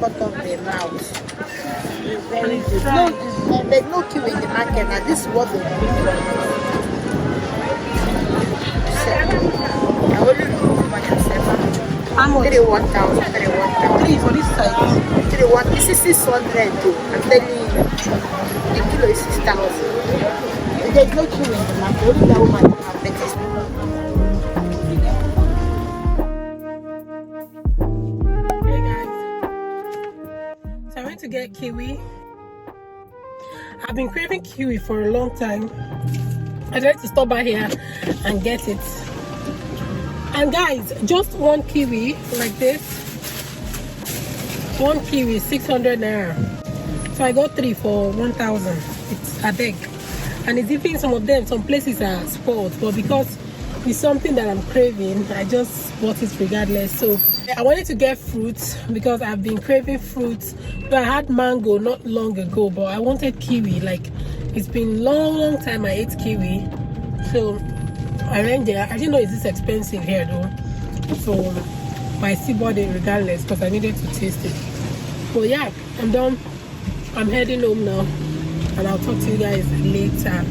cut off the mouth. It's very good. No, there's no queue in the market now. This is what they bring from. So, I only do for yourself. How much? 1,000. 3 for this side. 1. This is 600 too. I'm telling you. The kilo is 6,000. There's no queue in the market. Only that woman will have better. Hey guys. So I went to get kiwi. I've been craving kiwi for a long time. I tried to stop by here and get it. And guys, just one kiwi like this. One kiwi, 600 naira. So I got 3 for 1,000. It's a big. And it's even some of them, some places are spoiled. But because it's something that I'm craving, I just bought it regardless. So I wanted to get fruits because I've been craving fruits. I had mango not long ago, but I wanted kiwi. Like, it's been long time I ate kiwi. So I went there. I didn't know it's this expensive here though. So I still bought it regardless because I needed to taste it. But yeah, I'm done. I'm heading home now. And I'll talk to you guys later.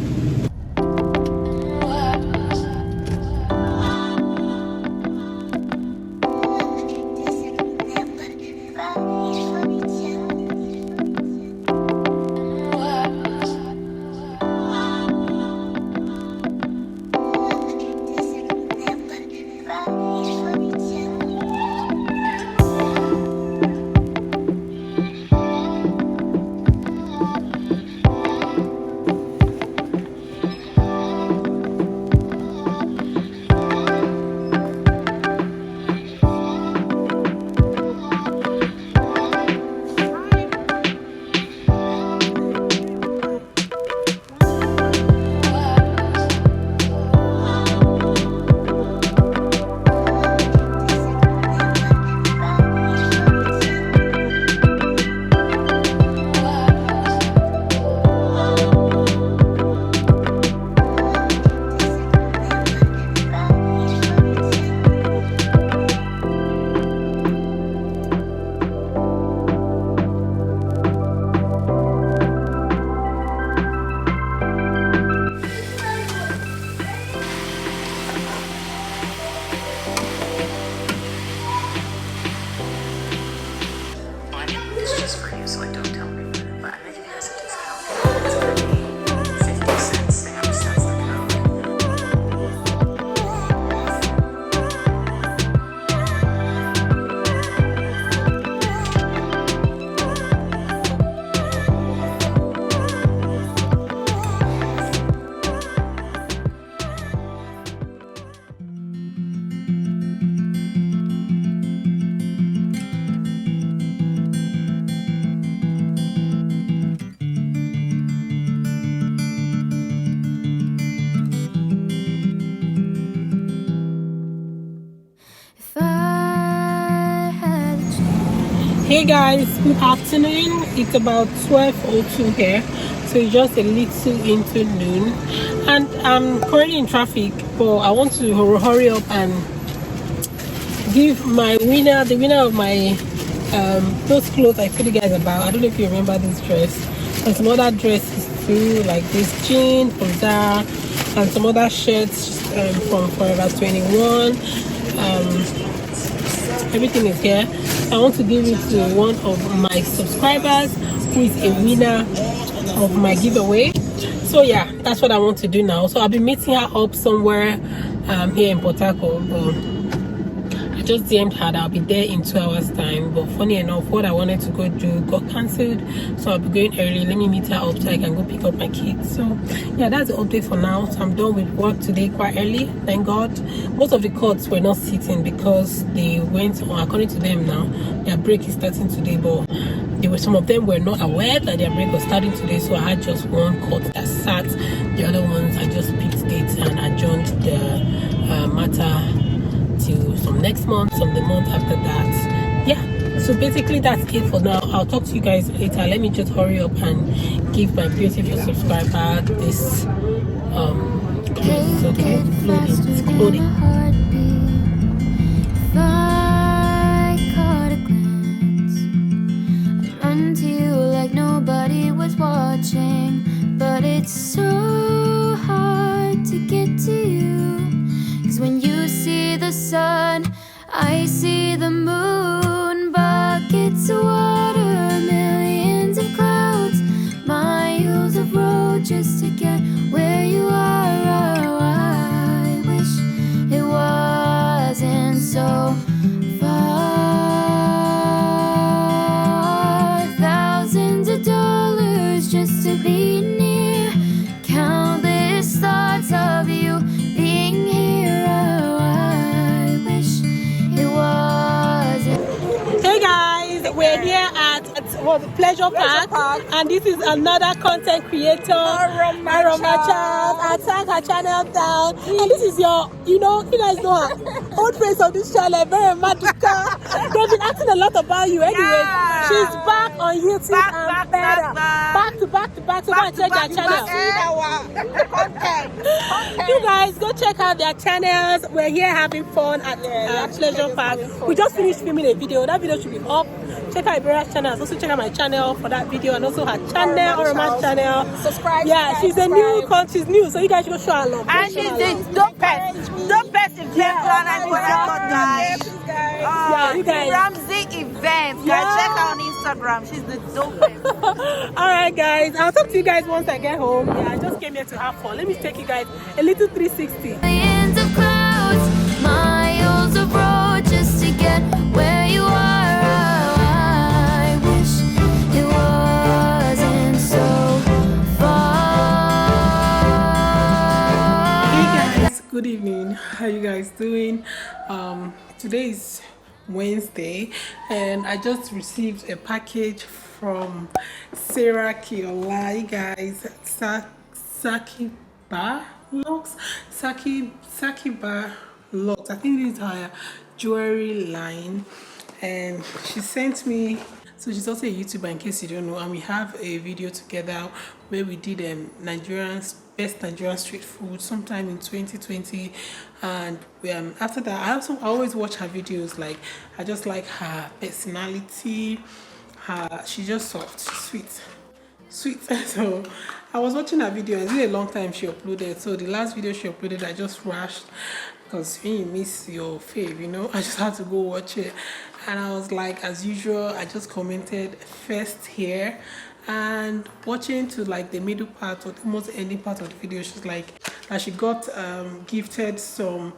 Hey guys, good afternoon. It's about 12:02 here, so it's just a little into noon, and I'm currently in traffic. But I want to hurry up and give my winner, the winner of my those clothes I told you guys about. I don't know if you remember this dress, and some other dresses too, like this jean from Zara, and some other shirts from Forever 21. Everything is here. I want to give it to one of my subscribers who is a winner of my giveaway. So yeah, that's what I want to do now. So I'll be meeting her up somewhere here in Port Harcourt. I just DM'd her that I'll be there in 2 hours time, but funny enough, what I wanted to go do got cancelled, so I'll be going early. Let me meet her up so I can go pick up my kids. So yeah, that's the update for now. So I'm done with work today quite early, thank God. Most of the courts were not sitting because they went on, according to them now, their break is starting today, but some of them were not aware that their break was starting today. So I had just one court that sat. The other ones I just picked dates and adjourned the matter till some next month, some the month after that. Yeah, so basically that's it for now. I'll talk to you guys later. Let me just hurry up and give my beautiful subscriber this clothes. Okay, clothing. nobody was watching. But it's so hard to get to you, 'cause when you see the sun, I see the moon. Buckets of water, millions of clouds, miles of road just to get where you are. Oh, I wish it wasn't so far. Thousands of dollars just to be near. Countless thoughts of you being here. Oh, I wish it wasn't. Hey guys, we're here at Pleasure Park, and this is another content creator, Aroma Child. I tag her channel down, and this is your, you guys know her old face of this channel, very magical. They've been asking a lot about you anyway. Yeah. She's back on YouTube and better. Back to back. So go and check their channel. You guys go check out their channels. We're here having fun at Pleasure Park. We just finished filming a video. That video should be up. Check out Iberia's channel. Also check out my channel for that video, and also her channel, Oroma's channel. Subscribe. Yeah, she's a new, she's new, so you guys should go show her love. And she's the dopest event planner for record, guys. Yeah, you guys. Ramsey event. Guys, check her on Instagram. She's the dopest. Alright guys, I'll talk to you guys once I get home. Yeah, I just came here to have fun. Let me take you guys a little 360. Millions of clouds, miles of road just to get where you are. Oh, I wish it wasn't so far. Hey guys, good evening. How you guys doing? Today is Wednesday, and I just received a package from Sarah Kiola. You guys, Sakiba Locks, Sakiba Locks. I think this is her jewelry line, and she sent me. So she's also a YouTuber, in case you don't know, and we have a video together where we did best Nigerian street food sometime in 2020. And after that, I always watch her videos. Like, I just like her personality. She's just soft, sweet. So I was watching her video, and it's been a long time she uploaded. So the last video she uploaded, I just rushed, because when you miss your fave, I just had to go watch it. And I was like, as usual, I just commented first here, and watching to like the middle part or the most ending part of the video, she's like that she got gifted some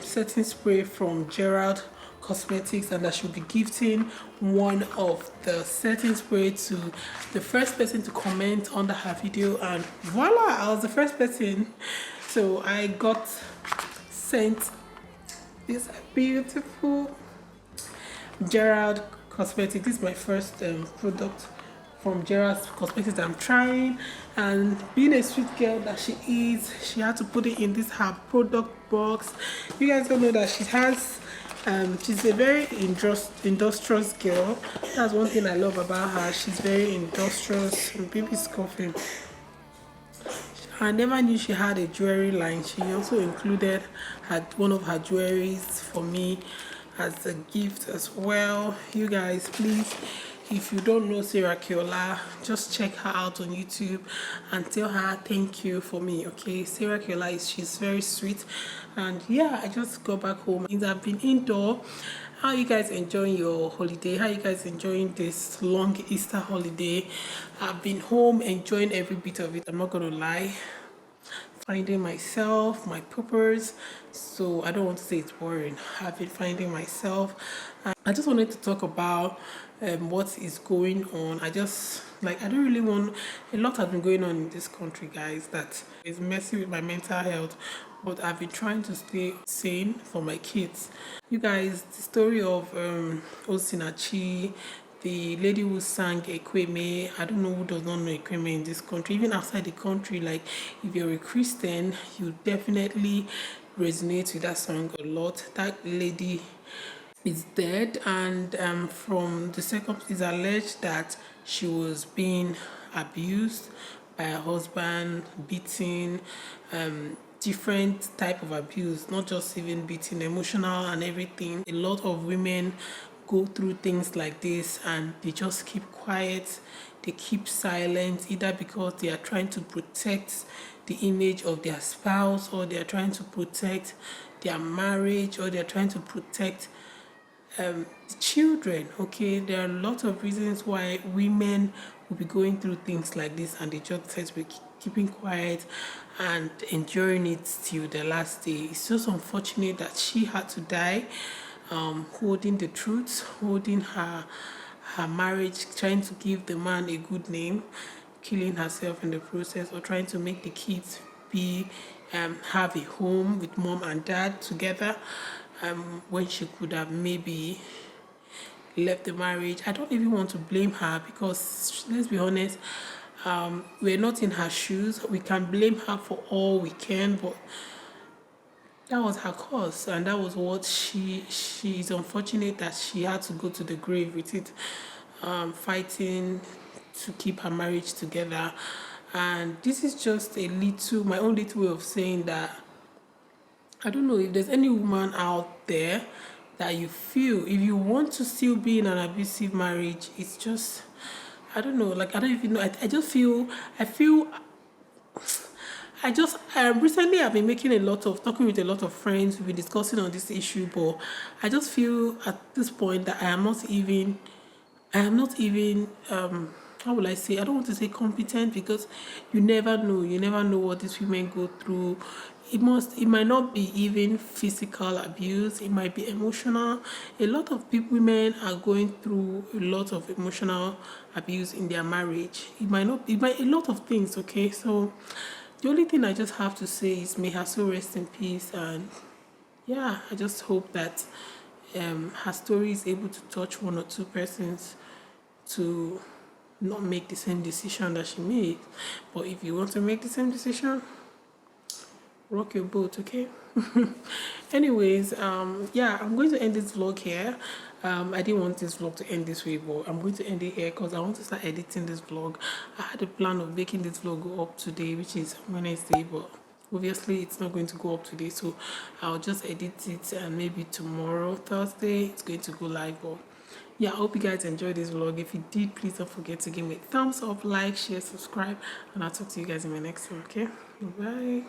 setting spray from Gerald Cosmetics, and that she'll be gifting one of the setting spray to the first person to comment under her video. And voila, I was the first person. So I got sent this beautiful Gerald Cosmetics. This is my first product from Gerald Cosmetics that I'm trying, and being a sweet girl that she is, she had to put it in this her product box. You guys don't know that she has she's a very industrious girl. That's one thing I love about her. She's very industrious. Baby's coughing. I never knew she had a jewelry line. She also included one of her jewelries for me as a gift as well. You guys, please, if you don't know Sarah Kiola, just check her out on YouTube and tell her thank you for me, okay? Sarah Kiola, she's very sweet. And yeah, I just got back home. I've been indoor. How you guys enjoying your holiday? How you guys enjoying this long Easter holiday? I've been home enjoying every bit of it. I'm not gonna lie. Finding myself, my poopers. So I don't want to say it's boring. I've been finding myself. I just wanted to talk about what is going on. I don't really want. A lot has been going on in this country, guys, that is messing with my mental health. But I've been trying to stay sane for my kids. You guys, the story of Osinachi, the lady who sang Ekweme. I don't know who does not know Ekweme in this country. Even outside the country, like if you're a Christian, you definitely resonate with that song a lot. That lady is dead, and from the second, it's alleged that she was being abused by her husband, beaten, different type of abuse, not just even beating, emotional and everything. A lot of women go through things like this and they just keep quiet, they keep silent, either because they are trying to protect the image of their spouse, or they are trying to protect their marriage, or they are trying to protect children. Okay, there are a lot of reasons why women will be going through things like this, and they just said we're keeping quiet and enduring it till the last day. It's just unfortunate that she had to die holding the truth, holding her marriage, trying to give the man a good name, killing herself in the process, or trying to make the kids be have a home with mom and dad together, when she could have maybe left the marriage. I don't even want to blame her, because let's be honest, we're not in her shoes. We can blame her for all we can, but that was her cause, and that was what she is unfortunate that she had to go to the grave with it, fighting to keep her marriage together. And this is just a little, my own little way of saying that I don't know if there's any woman out there that you feel, if you want to still be in an abusive marriage, it's just, I don't know, like I don't even know. I just feel, I just recently I've been making a lot of talking with a lot of friends. We've been discussing on this issue, but I just feel at this point that I am not even how will I say, I don't want to say competent, because you never know. You never know what these women go through. It might not be even physical abuse, it might be emotional. A lot of people, women are going through a lot of emotional abuse in their marriage. It might a lot of things, okay? So the only thing I just have to say is may her soul rest in peace. And yeah, I just hope that her story is able to touch one or two persons to not make the same decision that she made. But if you want to make the same decision, rock your boat, okay? Anyways, yeah, I'm going to end this vlog here. I didn't want this vlog to end this way, but I'm going to end it here because I want to start editing this vlog. I had a plan of making this vlog go up today, which is Wednesday, but obviously it's not going to go up today, so I'll just edit it, and maybe tomorrow, Thursday, it's going to go live. But yeah, I hope you guys enjoyed this vlog. If you did, please don't forget to give me a thumbs up, like, share, subscribe, and I'll talk to you guys in my next one. Okay, bye.